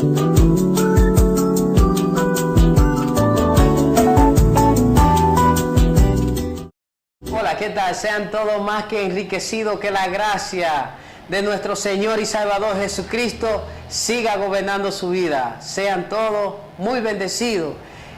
Hola, ¿qué tal? Sean todos más que enriquecidos, que la gracia de nuestro Señor y Salvador Jesucristo siga gobernando su vida. Sean todos muy bendecidos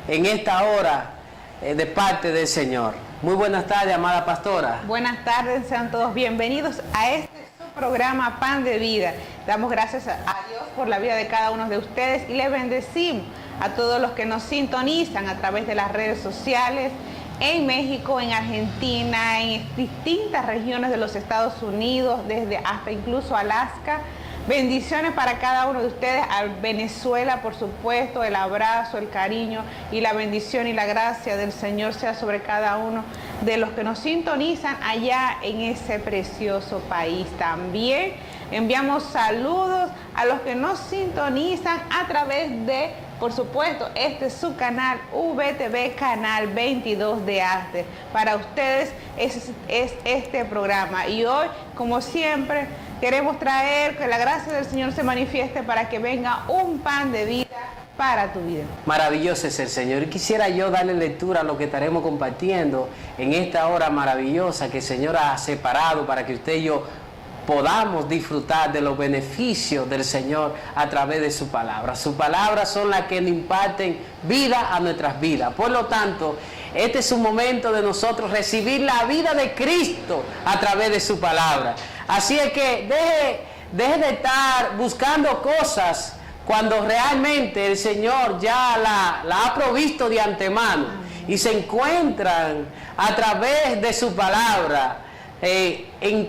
en esta hora de parte del Señor. Muy buenas tardes, amada pastora. Buenas tardes, sean todos bienvenidos a este su programa Pan de Vida. Damos gracias a Dios por la vida de cada uno de ustedes y les bendecimos a todos los que nos sintonizan a través de las redes sociales, en México, en Argentina, en distintas regiones de los Estados Unidos, desde hasta incluso Alaska. Bendiciones para cada uno de ustedes, a Venezuela, por supuesto, el abrazo, el cariño y la bendición y la gracia del Señor sea sobre cada uno de los que nos sintonizan allá en ese precioso país. También enviamos saludos a los que nos sintonizan a través de, por supuesto, este es su canal VTV, canal 22 de Arte. Para ustedes es este programa y hoy, como siempre, queremos traer que la gracia del Señor se manifieste para que venga un pan de vida para tu vida. Maravilloso es el Señor. Y quisiera yo darle lectura a lo que estaremos compartiendo en esta hora maravillosa que el Señor ha separado para que usted y yo podamos disfrutar de los beneficios del Señor a través de su palabra. Sus palabras son las que imparten vida a nuestras vidas. Por lo tanto, este es un momento de nosotros recibir la vida de Cristo a través de su palabra. Así es que deje de estar buscando cosas cuando realmente el Señor ya la ha provisto de antemano y se encuentran a través de su palabra.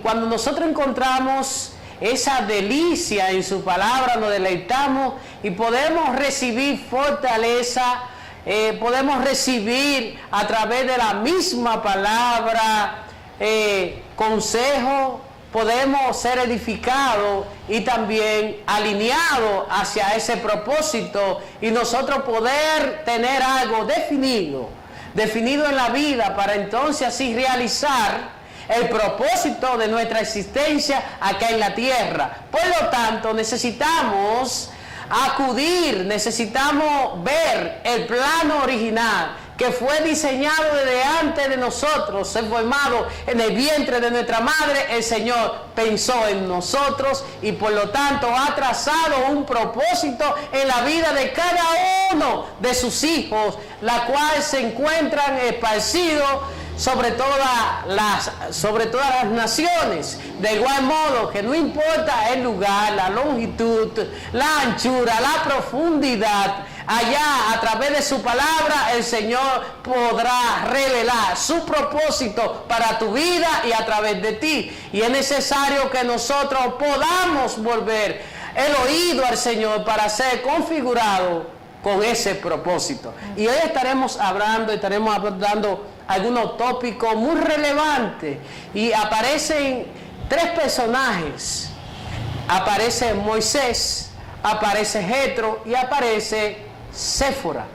Cuando nosotros encontramos esa delicia en su palabra, nos deleitamos y podemos recibir fortaleza, podemos recibir a través de la misma palabra consejo, podemos ser edificados y también alineados hacia ese propósito y nosotros poder tener algo definido en la vida para entonces así realizar el propósito de nuestra existencia acá en la tierra. Por lo tanto, necesitamos acudir, necesitamos ver el plano original que fue diseñado desde antes de nosotros ser formado en el vientre de nuestra madre. El Señor pensó en nosotros y por lo tanto ha trazado un propósito en la vida de cada uno de sus hijos, la cual se encuentran esparcidos sobre todas las naciones. De igual modo que no importa el lugar, la longitud, la anchura, la profundidad, allá a través de su palabra el Señor podrá revelar su propósito para tu vida y a través de ti. Y es necesario que nosotros podamos volver el oído al Señor para ser configurado con ese propósito. Y hoy estaremos abordando algunos tópicos muy relevantes y aparecen tres personajes. Aparece Moisés, aparece Jetro y aparece Séfora,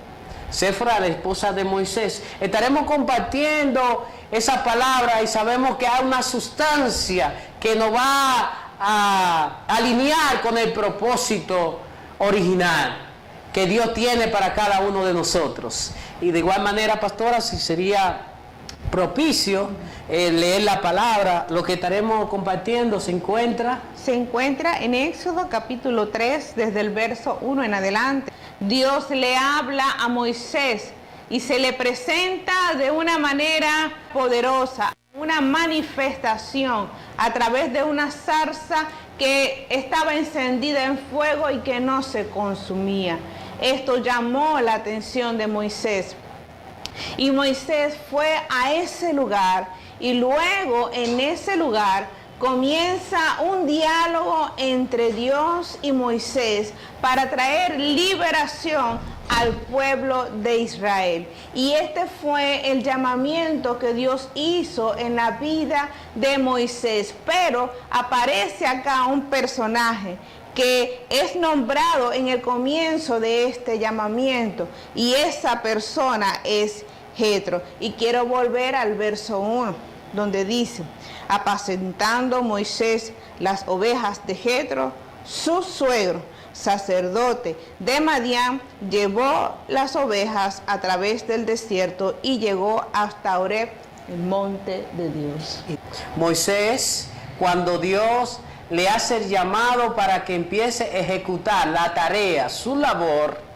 la esposa de Moisés. Estaremos compartiendo esa palabra y sabemos que hay una sustancia que nos va a alinear con el propósito original que Dios tiene para cada uno de nosotros. Y de igual manera, pastora, si sería propicio leer la palabra, lo que estaremos compartiendo se encuentra en Éxodo capítulo 3, desde el verso 1 en adelante. Dios le habla a Moisés y se le presenta de una manera poderosa, una manifestación a través de una zarza que estaba encendida en fuego y que no se consumía. Esto llamó la atención de Moisés. Y Moisés fue a ese lugar y luego en ese lugar comienza un diálogo entre Dios y Moisés para traer liberación al pueblo de Israel. Y este fue el llamamiento que Dios hizo en la vida de Moisés. Pero aparece acá un personaje que es nombrado en el comienzo de este llamamiento, y esa persona es Jetro. Y quiero volver al verso 1, donde dice: apacentando Moisés las ovejas de Jetro, su suegro, sacerdote de Madián, llevó las ovejas a través del desierto y llegó hasta Horeb, el monte de Dios. Moisés, cuando Dios le hace el llamado para que empiece a ejecutar la tarea, su labor,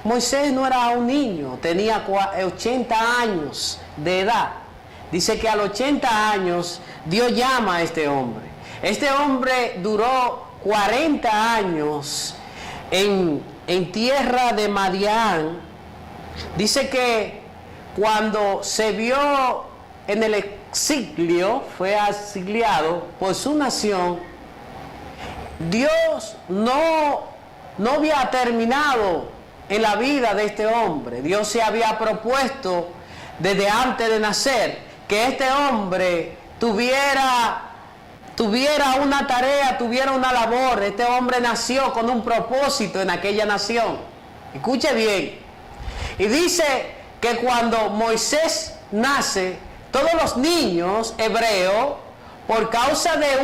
Moisés no era un niño, tenía 80 años de edad. Dice que a los 80 años Dios llama a este hombre. Este hombre duró 40 años en tierra de Madián. Dice que cuando se vio en el exilio, fue exiliado por su nación, Dios no había terminado en la vida de este hombre. Dios se había propuesto desde antes de nacer que este hombre tuviera una tarea, tuviera una labor. Este hombre nació con un propósito en aquella nación. Escuche bien. Y dice que cuando Moisés nace, todos los niños hebreos, por causa de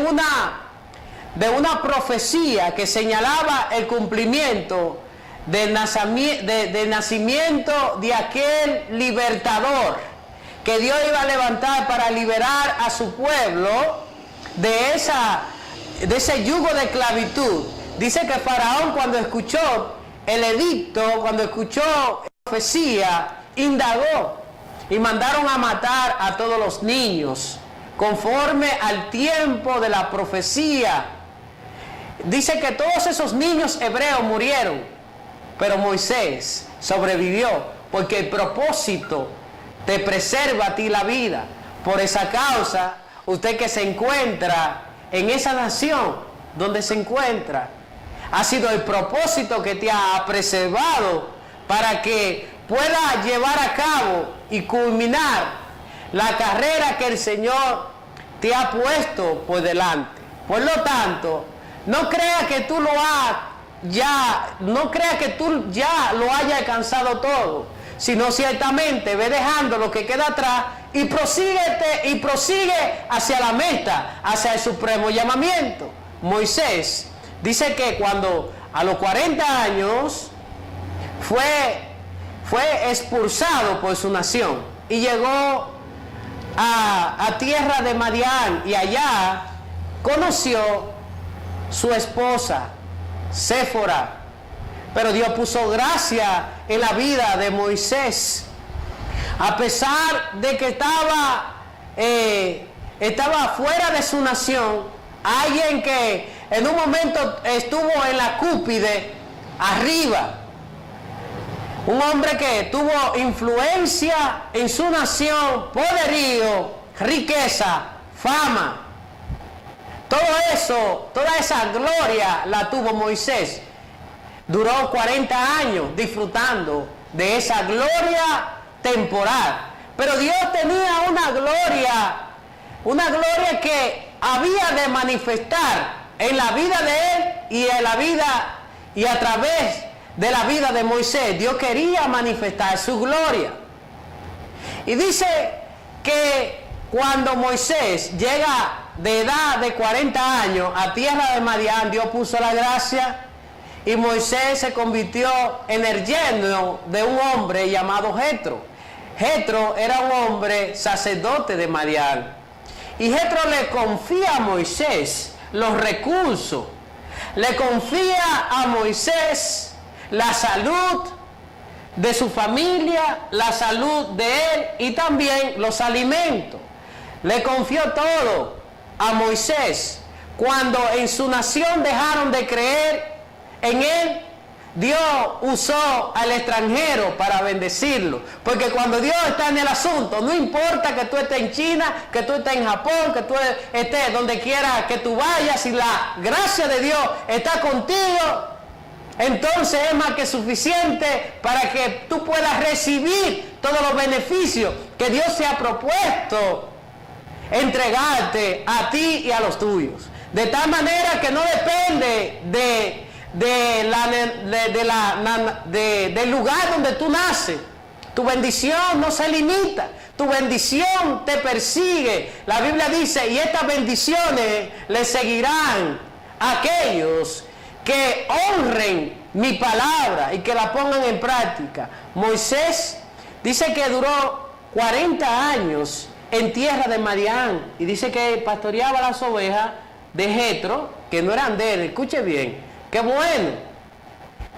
una profecía que señalaba el cumplimiento del nacimiento de aquel libertador que Dios iba a levantar para liberar a su pueblo de ese yugo de esclavitud. Dice que Faraón, cuando escuchó el edicto, cuando escuchó la profecía, indagó y mandaron a matar a todos los niños conforme al tiempo de la profecía. Dice que todos esos niños hebreos murieron, pero Moisés sobrevivió, porque el propósito te preserva a ti la vida. Por esa causa, usted que se encuentra en esa nación donde se encuentra, ha sido el propósito que te ha preservado para que pueda llevar a cabo y culminar la carrera que el Señor te ha puesto por delante. Por lo tanto, no creas que tú ya lo hayas alcanzado todo, sino ciertamente ve dejando lo que queda atrás y prosigue hacia la meta, hacia el supremo llamamiento. Moisés dice que cuando a los 40 años fue expulsado por su nación y llegó a tierra de Madián, y allá conoció su esposa Séfora. Pero Dios puso gracia en la vida de Moisés, a pesar de que estaba fuera de su nación. Alguien que en un momento estuvo en la cúspide arriba, un hombre que tuvo influencia en su nación, poderío, riqueza, fama. Todo eso, toda esa gloria la tuvo Moisés. Duró 40 años disfrutando de esa gloria temporal. Pero Dios tenía una gloria que había de manifestar en la vida de él y a través de la vida de Moisés. Dios quería manifestar su gloria. Y dice que cuando Moisés llega de edad de 40 años a tierra de Madián, Dios puso la gracia. Y Moisés se convirtió en el yerno de un hombre llamado Jetro. Jetro era un hombre sacerdote de Madián. Y Jetro le confía a Moisés los recursos. Le confía a Moisés la salud de su familia, la salud de él y también los alimentos. Le confió todo a Moisés. Cuando en su nación dejaron de creer en él, Dios usó al extranjero para bendecirlo. Porque cuando Dios está en el asunto, no importa que tú estés en China, que tú estés en Japón, que tú estés donde quiera que tú vayas, si la gracia de Dios está contigo, entonces es más que suficiente para que tú puedas recibir todos los beneficios que Dios se ha propuesto entregarte a ti y a los tuyos. De tal manera que no depende del lugar donde tú naces. Tu bendición no se limita, tu bendición te persigue. La Biblia dice, y estas bendiciones le seguirán a aquellos que honren mi palabra y que la pongan en práctica. Moisés dice que duró 40 años en tierra de Madián y dice que pastoreaba las ovejas de Jetro, que no eran de él. Escuche bien, qué bueno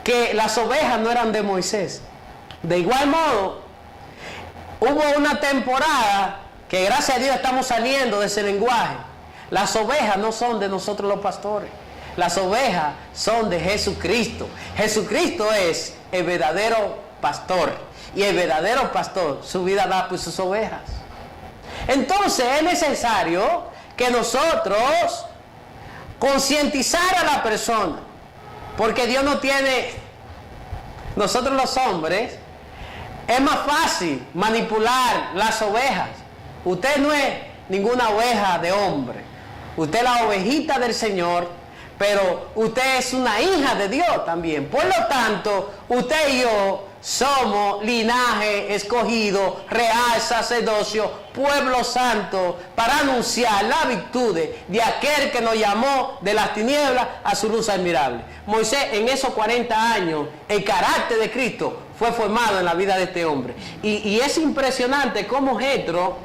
que las ovejas no eran de Moisés. De igual modo, hubo una temporada que gracias a Dios estamos saliendo de ese lenguaje. Las ovejas no son de nosotros los pastores. Las ovejas son de Jesucristo. Jesucristo es el verdadero pastor. Y el verdadero pastor su vida da por sus ovejas. Entonces es necesario que nosotros concientizar a la persona. Porque Dios no tiene... Nosotros los hombres, es más fácil manipular las ovejas. Usted no es ninguna oveja de hombre. Usted es la ovejita del Señor, pero usted es una hija de Dios también. Por lo tanto, usted y yo somos linaje escogido, real sacerdocio, pueblo santo, para anunciar las virtudes de aquel que nos llamó de las tinieblas a su luz admirable. Moisés, en esos 40 años, el carácter de Cristo fue formado en la vida de este hombre. Y es impresionante cómo Jetro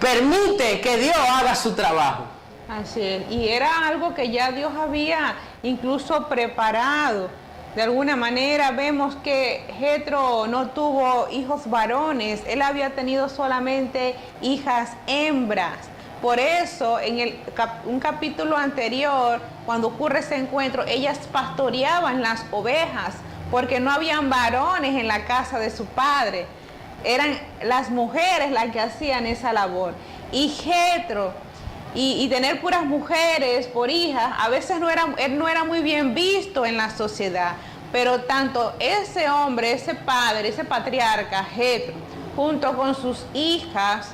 permite que Dios haga su trabajo. Así es, y era algo que ya Dios había incluso preparado. De alguna manera vemos que Jetro no tuvo hijos varones, él había tenido solamente hijas hembras. Por eso, en un capítulo anterior, cuando ocurre ese encuentro, ellas pastoreaban las ovejas, porque no habían varones en la casa de su padre. Eran las mujeres las que hacían esa labor. Y Jetro, y tener puras mujeres por hijas, a veces él no era muy bien visto en la sociedad. Pero tanto ese hombre, ese padre, ese patriarca, Jetro, junto con sus hijas,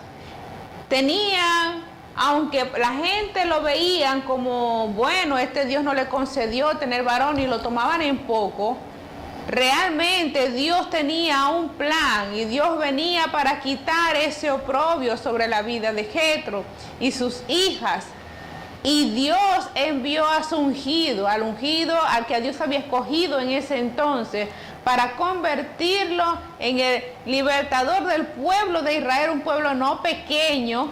tenían, aunque la gente lo veían como, bueno, este Dios no le concedió tener varón y lo tomaban en poco, realmente Dios tenía un plan y Dios venía para quitar ese oprobio sobre la vida de Jetro y sus hijas. Y Dios envió a su ungido, al que Dios había escogido en ese entonces, para convertirlo en el libertador del pueblo de Israel, un pueblo no pequeño.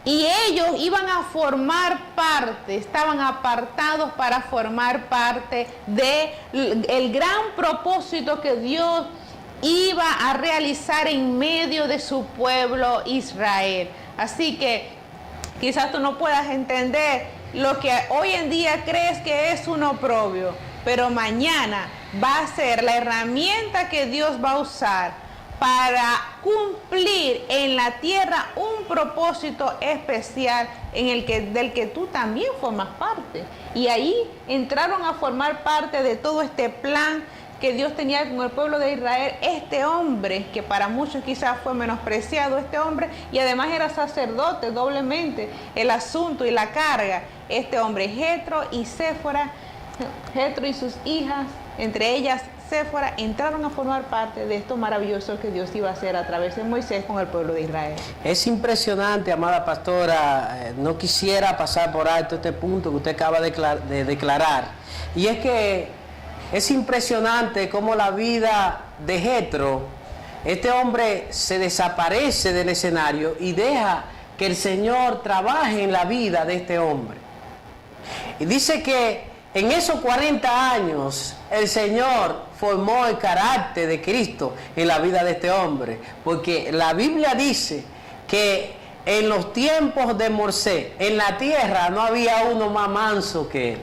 Y ellos iban a formar parte, estaban apartados para formar parte del gran propósito que Dios iba a realizar en medio de su pueblo Israel. Así que quizás tú no puedas entender lo que hoy en día crees que es un oprobio, pero mañana va a ser la herramienta que Dios va a usar para cumplir en la tierra un propósito especial del que tú también formas parte. Y ahí entraron a formar parte de todo este plan que Dios tenía con el pueblo de Israel, este hombre, que para muchos quizás fue menospreciado, este hombre, y además era sacerdote, doblemente el asunto y la carga, este hombre, Jetro y Séfora, Jetro y sus hijas, entre ellas Séfora, entraron a formar parte de esto maravilloso que Dios iba a hacer a través de Moisés con el pueblo de Israel. Es impresionante, amada pastora, no quisiera pasar por alto este punto que usted acaba de declarar, y es que es impresionante cómo la vida de Jetro, este hombre se desaparece del escenario y deja que el Señor trabaje en la vida de este hombre. Y dice que en esos 40 años el Señor formó el carácter de Cristo en la vida de este hombre. Porque la Biblia dice que en los tiempos de Moisés, en la tierra no había uno más manso que él.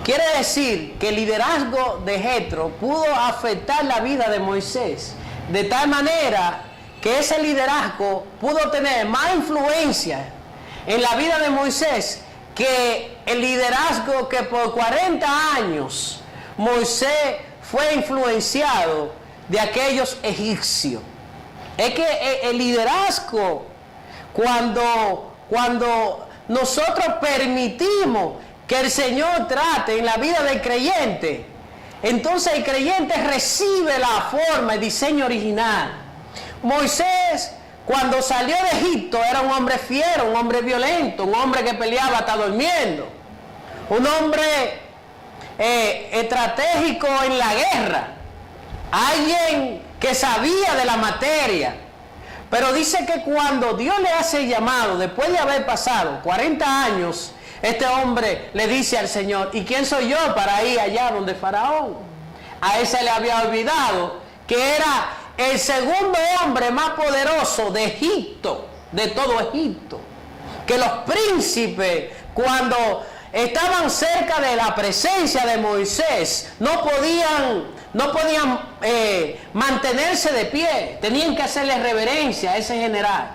Quiere decir que el liderazgo de Jetro pudo afectar la vida de Moisés de tal manera que ese liderazgo pudo tener más influencia en la vida de Moisés que el liderazgo que por 40 años Moisés fue influenciado de aquellos egipcios. Es que el liderazgo, cuando nosotros permitimos que el Señor trate en la vida del creyente, entonces el creyente recibe la forma, el diseño original. Moisés, cuando salió de Egipto, era un hombre fiero, un hombre violento, un hombre que peleaba hasta durmiendo, un hombre estratégico en la guerra, alguien que sabía de la materia. Pero dice que cuando Dios le hace el llamado, después de haber pasado 40 años, este hombre le dice al Señor: ¿y quién soy yo para ir allá donde Faraón? A él se le había olvidado que era el segundo hombre más poderoso de Egipto, de todo Egipto. Que los príncipes, cuando estaban cerca de la presencia de Moisés, no podían mantenerse de pie, tenían que hacerle reverencia a ese general.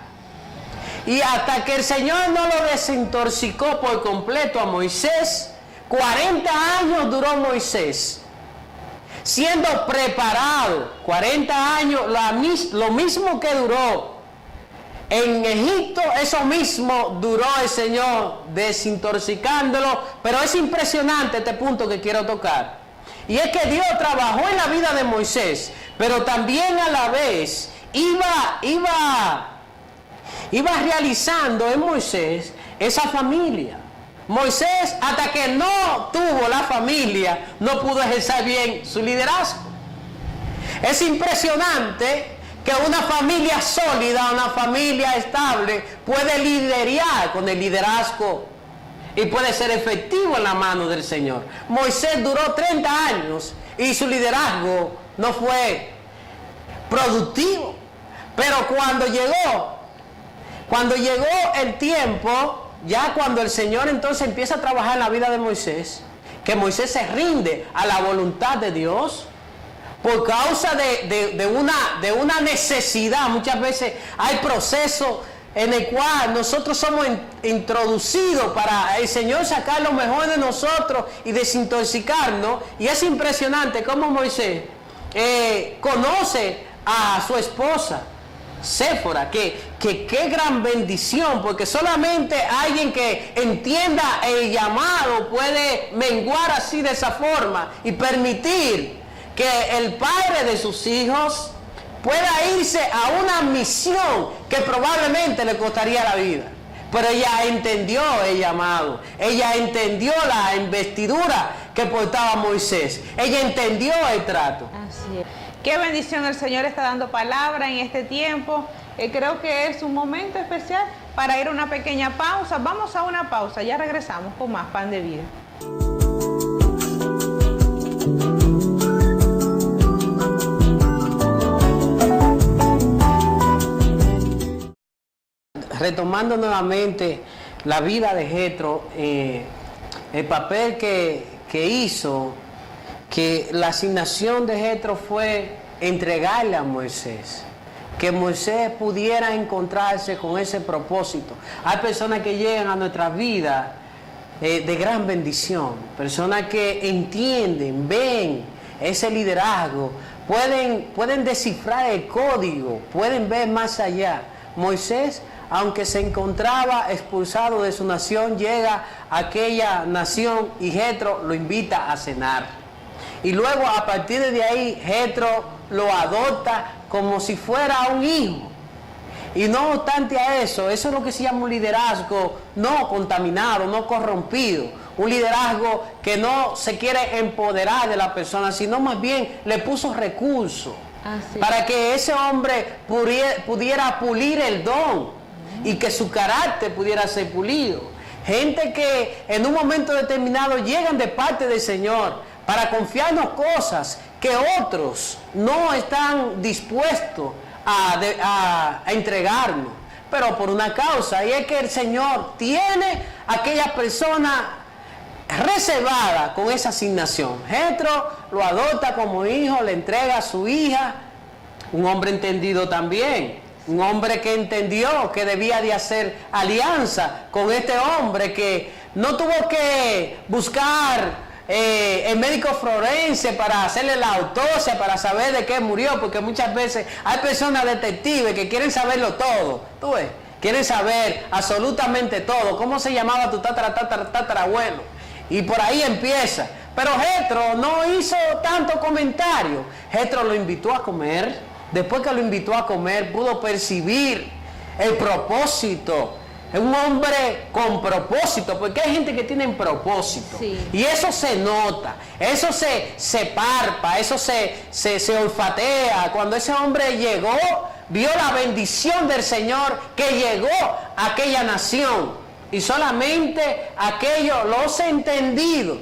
Y hasta que el Señor no lo desintoxicó por completo a Moisés, 40 años duró Moisés siendo preparado. 40 años, lo mismo que duró en Egipto, eso mismo duró el Señor desintoxicándolo. Pero es impresionante este punto que quiero tocar, y es que Dios trabajó en la vida de Moisés, pero también a la vez iba realizando en Moisés esa familia. Moisés, hasta que no tuvo la familia, no pudo ejercer bien su liderazgo. Es impresionante que una familia sólida, una familia estable, puede liderar con el liderazgo y puede ser efectivo en la mano del Señor. Moisés duró 30 años y su liderazgo no fue productivo. Pero cuando llegó el tiempo, ya cuando el Señor entonces empieza a trabajar en la vida de Moisés, que Moisés se rinde a la voluntad de Dios, por causa de una necesidad. Muchas veces hay procesos en el cual nosotros somos introducidos para el Señor sacar lo mejor de nosotros y desintoxicarnos. Y es impresionante cómo Moisés conoce a su esposa Séfora, que qué gran bendición, porque solamente alguien que entienda el llamado puede menguar así de esa forma y permitir que el padre de sus hijos pueda irse a una misión que probablemente le costaría la vida. Pero ella entendió el llamado, ella entendió la investidura que portaba Moisés, ella entendió el trato. Así es. Qué bendición, el Señor está dando palabra en este tiempo. Creo que es un momento especial para ir a una pequeña pausa. Vamos a una pausa, ya regresamos con más Pan de Vida. Retomando nuevamente la vida de Jetro, el papel que hizo, que la asignación de Jetro fue entregarle a Moisés, que Moisés pudiera encontrarse con ese propósito. Hay personas que llegan a nuestra vida de gran bendición, personas que entienden, ven ese liderazgo, pueden descifrar el código, pueden ver más allá. Moisés, aunque se encontraba expulsado de su nación, llega a aquella nación y Jetro lo invita a cenar. Y luego a partir de ahí Jetro lo adopta como si fuera un hijo. Y no obstante a eso es lo que se llama un liderazgo no contaminado, no corrompido. Un liderazgo que no se quiere empoderar de la persona, sino más bien le puso recursos para que ese hombre pudiera pulir el don y que su carácter pudiera ser pulido. Gente que en un momento determinado llegan de parte del Señor para confiarnos cosas que otros no están dispuestos a entregarnos, pero por una causa, y es que el Señor tiene a aquella persona reservada con esa asignación. Jetro lo adopta como hijo, le entrega a su hija, un hombre entendido también, un hombre que entendió que debía de hacer alianza con este hombre, que no tuvo que buscar el médico forense para hacerle la autopsia, para saber de qué murió, porque muchas veces hay personas detectives que quieren saberlo todo, tú ves, quieren saber absolutamente todo, cómo se llamaba tu tatarabuelo, y por ahí empieza. Pero Jetro no hizo tanto comentario. Jetro lo invitó a comer. Después que lo invitó a comer, pudo percibir el propósito Es un hombre con propósito, porque hay gente que tiene propósito. Sí. Y eso se nota, eso se palpa, eso se olfatea. Cuando ese hombre llegó, vio la bendición del Señor que llegó a aquella nación. Y solamente aquellos, los entendidos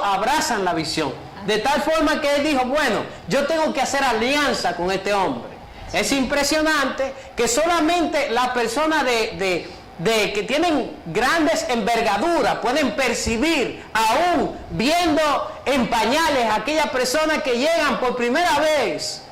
abrazan la visión. De tal forma que él dijo, bueno, yo tengo que hacer alianza con este hombre. Es impresionante que solamente las personas que tienen grandes envergaduras pueden percibir, aún viendo en pañales, a aquellas personas que llegan por primera vez,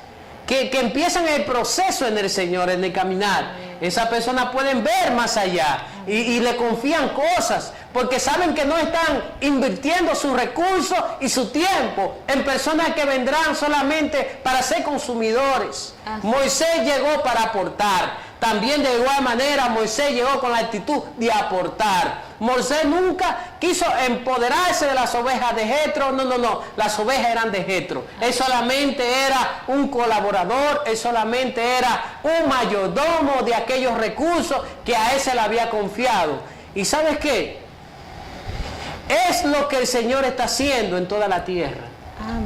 que empiezan el proceso en el Señor, en el caminar. Esas personas pueden ver más allá y le confían cosas, porque saben que no están invirtiendo sus recursos y su tiempo en personas que vendrán solamente para ser consumidores. Moisés llegó para aportar. También de igual manera Moisés llegó con la actitud de aportar. Moisés nunca quiso empoderarse de las ovejas de Jetro. No, las ovejas eran de Jetro. Él solamente era un colaborador, él solamente era un mayordomo de aquellos recursos que a él se le había confiado. ¿Y sabes qué? Es lo que el Señor está haciendo en toda la tierra.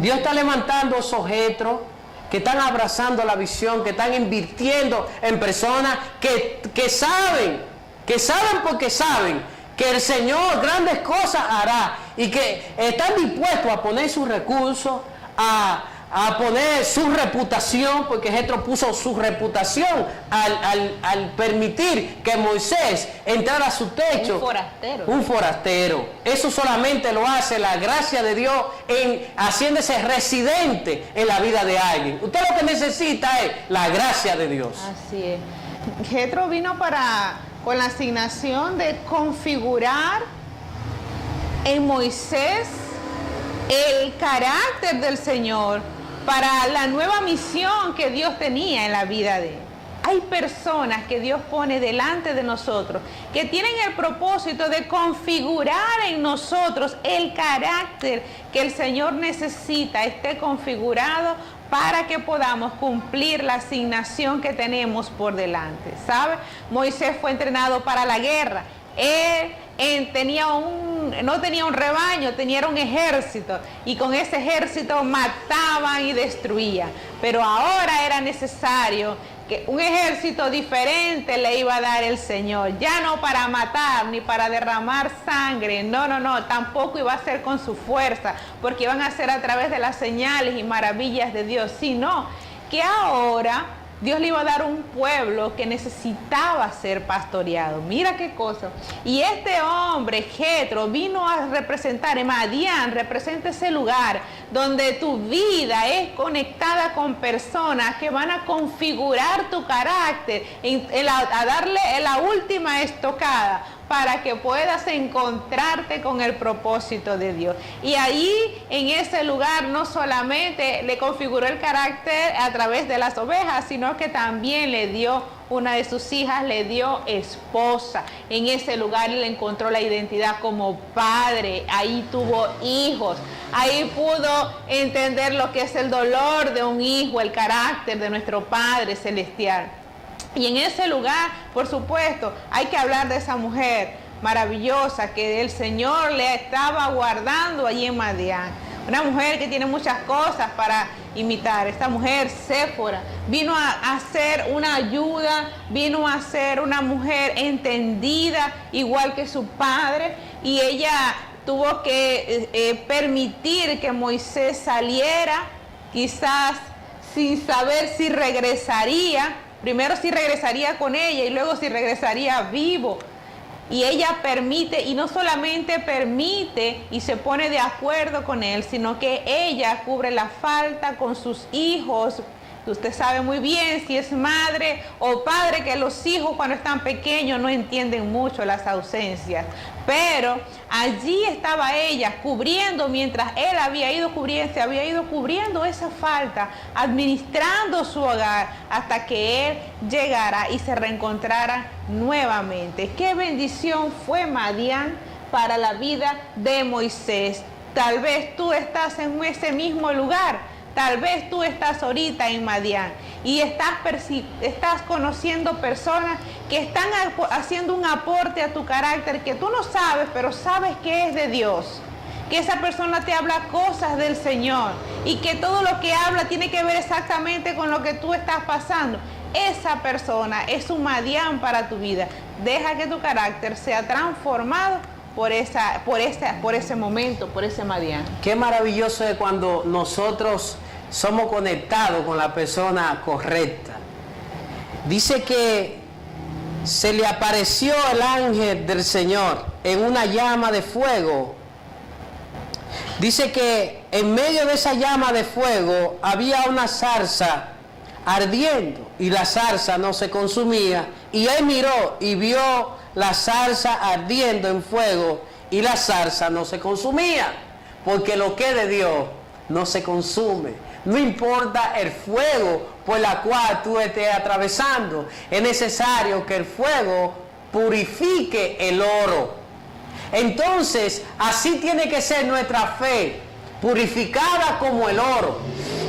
Dios está levantando esos Jetros que están abrazando la visión, que están invirtiendo en personas que saben porque saben que el Señor grandes cosas hará y que están dispuestos a poner sus recursos, a poner su reputación, porque Jetro puso su reputación al permitir que Moisés entrara a su techo. Un forastero. Eso solamente lo hace la gracia de Dios en haciéndose residente en la vida de alguien. Usted lo que necesita es la gracia de Dios. Así es. Jetro vino con la asignación de configurar en Moisés el carácter del Señor para la nueva misión que Dios tenía en la vida de él. Hay personas que Dios pone delante de nosotros que tienen el propósito de configurar en nosotros el carácter que el Señor necesita, esté configurado para que podamos cumplir la asignación que tenemos por delante. ¿Sabe? Moisés fue entrenado para la guerra. Él no tenía un rebaño, tenía un ejército, y con ese ejército mataban y destruían. Pero ahora era necesario que un ejército diferente le iba a dar el Señor, ya no para matar ni para derramar sangre, no, tampoco iba a ser con su fuerza, porque iban a ser a través de las señales y maravillas de Dios, sino que ahora Dios le iba a dar un pueblo que necesitaba ser pastoreado. Mira qué cosa. Y este hombre, Jetro, vino a representar, Madián representa ese lugar donde tu vida es conectada con personas que van a configurar tu carácter, a darle la última estocada para que puedas encontrarte con el propósito de Dios. Y ahí, en ese lugar, no solamente le configuró el carácter a través de las ovejas, sino que también le dio una de sus hijas, le dio esposa. En ese lugar le encontró la identidad como padre, ahí tuvo hijos, ahí pudo entender lo que es el dolor de un hijo, el carácter de nuestro Padre Celestial. Y en ese lugar, por supuesto, hay que hablar de esa mujer maravillosa que el Señor le estaba guardando allí en Madián. Una mujer que tiene muchas cosas para imitar. Esta mujer, Séfora, vino a ser una ayuda, vino a ser una mujer entendida, igual que su padre, y ella tuvo que permitir que Moisés saliera, quizás sin saber si regresaría. Primero si regresaría con ella y luego si regresaría vivo. Y ella permite, y no solamente permite y se pone de acuerdo con él, sino que ella cubre la falta con sus hijos. Usted sabe muy bien si es madre o padre que los hijos cuando están pequeños no entienden mucho las ausencias. Pero allí estaba ella cubriendo, mientras él se había ido cubriendo esa falta, administrando su hogar hasta que él llegara y se reencontrara nuevamente. Qué bendición fue Madián para la vida de Moisés. Tal vez tú estás en ese mismo lugar Tal vez tú estás ahorita en Madián y estás conociendo personas que están haciendo un aporte a tu carácter que tú no sabes, pero sabes que es de Dios. Que esa persona te habla cosas del Señor y que todo lo que habla tiene que ver exactamente con lo que tú estás pasando. Esa persona es un Madián para tu vida. Deja que tu carácter sea transformado por ese momento, por ese Madián. Qué maravilloso es cuando nosotros somos conectados con la persona correcta. Dice que se le apareció el ángel del Señor en una llama de fuego. Dice que en medio de esa llama de fuego había una zarza ardiendo y la zarza no se consumía. Y él miró y vio la zarza ardiendo en fuego y la zarza no se consumía. Porque lo que es de Dios no se consume. No importa el fuego por la cual tú estés atravesando. Es necesario que el fuego purifique el oro. Entonces, así tiene que ser nuestra fe, purificada como el oro.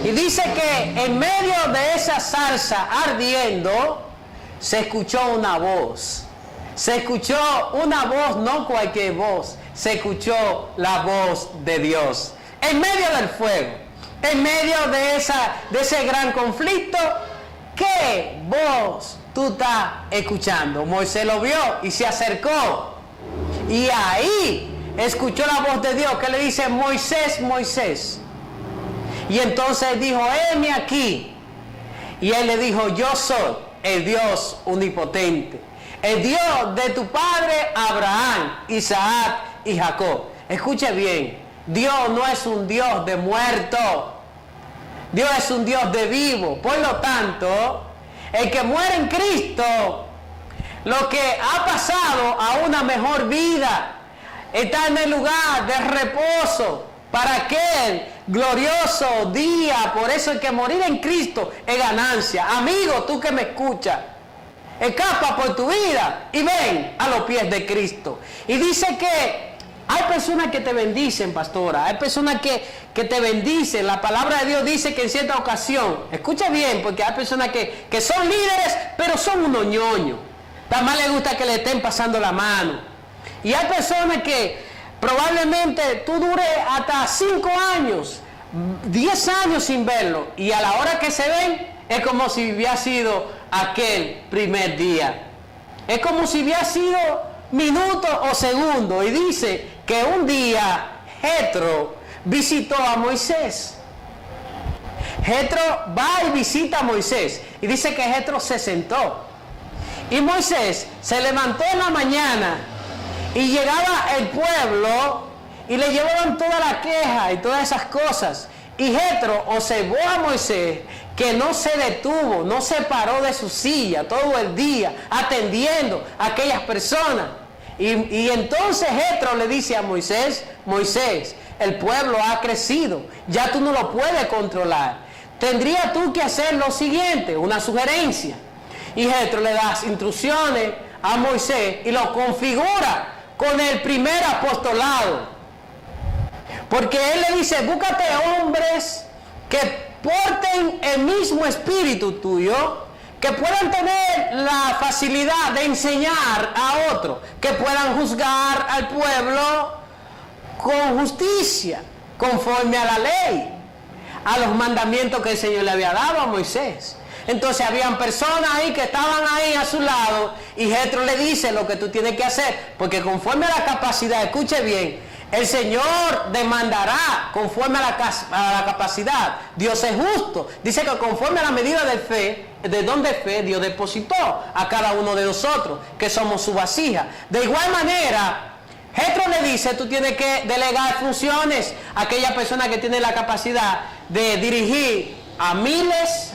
Y dice que en medio de esa zarza ardiendo, se escuchó una voz. Se escuchó una voz, no cualquier voz, se escuchó la voz de Dios. En medio del fuego, en medio de ese gran conflicto, ¿qué voz tú estás escuchando? Moisés lo vio y se acercó. Y ahí escuchó la voz de Dios que le dice: Moisés, Moisés. Y entonces dijo: heme aquí. Y él le dijo: yo soy el Dios omnipotente, el Dios de tu padre Abraham, Isaac y Jacob. Escuche bien, Dios no es un Dios de muertos, Dios es un Dios de vivo. Por lo tanto, el que muere en Cristo, lo que ha pasado a una mejor vida, está en el lugar de reposo para aquel glorioso día. Por eso es que morir en Cristo es ganancia. Amigo, tú que me escuchas, escapa por tu vida y ven a los pies de Cristo. Y dice que hay personas que te bendicen, pastora. Hay personas que te bendicen. La palabra de Dios dice que en cierta ocasión, escucha bien, porque hay personas que son líderes, pero son unos ñoños. Nada más les gusta que le estén pasando la mano. Y hay personas que probablemente tú dures hasta 5 años, 10 años sin verlo. Y a la hora que se ven, es como si hubiera sido aquel primer día. Es como si hubiera sido minutos o segundos. Y dice que un día Jetro visitó a Moisés. Jetro va y visita a Moisés. Y dice que Jetro se sentó. Y Moisés se levantó en la mañana y llegaba el pueblo y le llevaban toda la queja y todas esas cosas. Y Jetro observó a Moisés que no se detuvo, no se paró de su silla todo el día atendiendo a aquellas personas. Y entonces Jetro le dice a Moisés: Moisés, el pueblo ha crecido, ya tú no lo puedes controlar. Tendrías tú que hacer lo siguiente, una sugerencia. Y Jetro le da instrucciones a Moisés y lo configura con el primer apostolado. Porque él le dice: búscate hombres que porten el mismo espíritu tuyo, que puedan tener la facilidad de enseñar a otros, que puedan juzgar al pueblo con justicia, conforme a la ley, a los mandamientos que el Señor le había dado a Moisés. Entonces habían personas ahí que estaban ahí a su lado y Jetro le dice lo que tú tienes que hacer, porque conforme a la capacidad, escuche bien, el Señor demandará conforme a la capacidad. Dios es justo. Dice que conforme a la medida de fe, de don de fe, Dios depositó a cada uno de nosotros, que somos su vasija. De igual manera, Jetro le dice: tú tienes que delegar funciones a aquella persona que tiene la capacidad de dirigir a miles.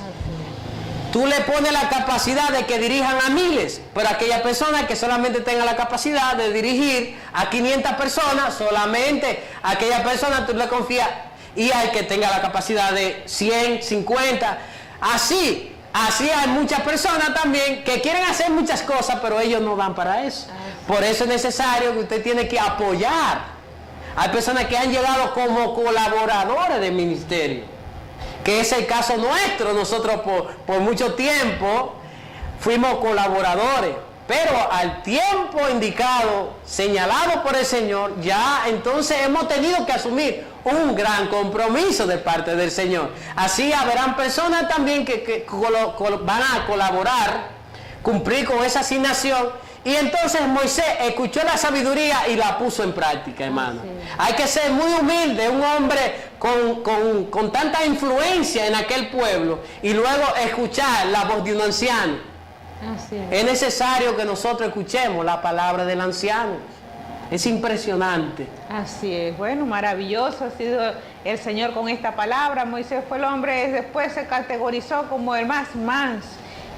Tú le pones la capacidad de que dirijan a miles, pero aquella persona que solamente tenga la capacidad de dirigir a 500 personas, solamente a aquella persona tú le confías, y al que tenga la capacidad de 100, 50, así hay muchas personas también que quieren hacer muchas cosas, pero ellos no van para eso. Por eso es necesario que usted tiene que apoyar. Hay personas que han llegado como colaboradores del ministerio, que es el caso nuestro. Nosotros por mucho tiempo fuimos colaboradores, pero al tiempo indicado, señalado por el Señor, ya entonces hemos tenido que asumir un gran compromiso de parte del Señor. Así habrán personas también que van a colaborar, cumplir con esa asignación. Y entonces Moisés escuchó la sabiduría y la puso en práctica, hermano. Hay que ser muy humilde, un hombre con tanta influencia en aquel pueblo, y luego escuchar la voz de un anciano. Es necesario que nosotros escuchemos la palabra del anciano. Es impresionante. Así es. Bueno, maravilloso ha sido el Señor con esta palabra. Moisés fue el hombre, después se categorizó como el más manso.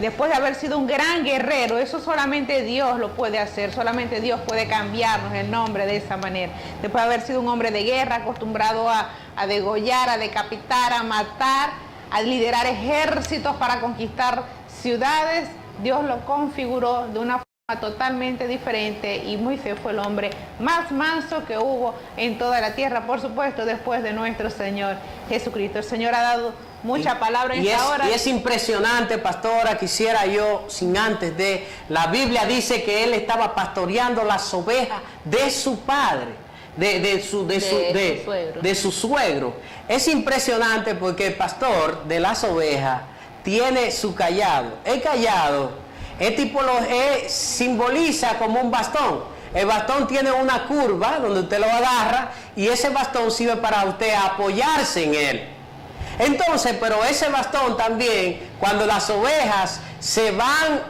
Después de haber sido un gran guerrero, eso solamente Dios lo puede hacer, solamente Dios puede cambiarnos el nombre de esa manera. Después de haber sido un hombre de guerra, acostumbrado a degollar, a decapitar, a matar, a liderar ejércitos para conquistar ciudades, Dios lo configuró de una forma totalmente diferente, y Moisés fue el hombre más manso que hubo en toda la tierra, por supuesto, después de nuestro Señor Jesucristo. El Señor ha dado mucha palabra en esta hora. Y es impresionante, pastora, quisiera yo, sin antes de... La Biblia dice que él estaba pastoreando las ovejas de su padre, de su suegro. Es impresionante porque el pastor de las ovejas tiene su cayado. El cayado simboliza como un bastón. El bastón tiene una curva donde usted lo agarra, y ese bastón sirve para usted apoyarse en él. Entonces, pero ese bastón también, cuando las ovejas se van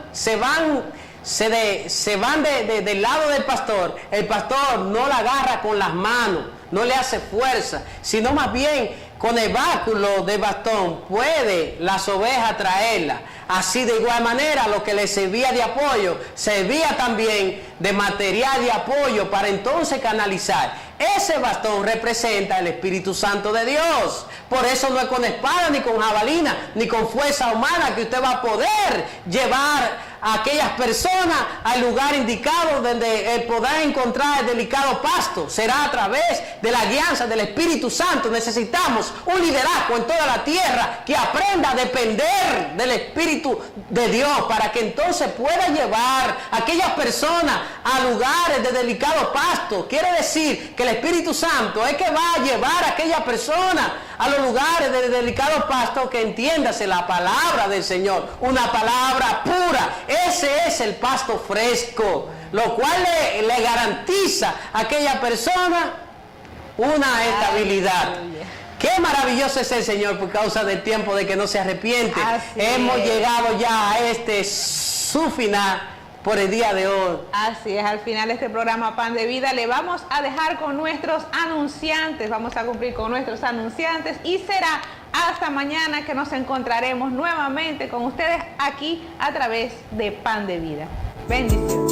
del lado del pastor, el pastor no la agarra con las manos, no le hace fuerza, sino más bien con el báculo del bastón puede las ovejas traerla. Así, de igual manera, lo que le servía de apoyo, servía también de material de apoyo para entonces canalizar. Ese bastón representa el Espíritu Santo de Dios. Por eso no es con espada, ni con jabalina, ni con fuerza humana que usted va a poder llevar a aquellas personas al lugar indicado donde podrán encontrar el delicado pasto. Será a través de la guianza del Espíritu Santo. Necesitamos un liderazgo en toda la tierra que aprenda a depender del Espíritu de Dios, para que entonces pueda llevar a aquellas personas a lugares de delicado pasto. Quiere decir que el Espíritu Santo es que va a llevar a aquella persona a los lugares de delicado pasto, que entiéndase la palabra del Señor, una palabra pura. Ese es el pasto fresco, lo cual le garantiza a aquella persona una estabilidad. Qué maravilloso es el Señor, por causa del tiempo de que no se arrepiente. Hemos llegado ya a su final por el día de hoy. Así es, al final de este programa Pan de Vida le vamos a dejar con nuestros anunciantes, vamos a cumplir con nuestros anunciantes, y será hasta mañana que nos encontraremos nuevamente con ustedes aquí a través de Pan de Vida. Bendiciones.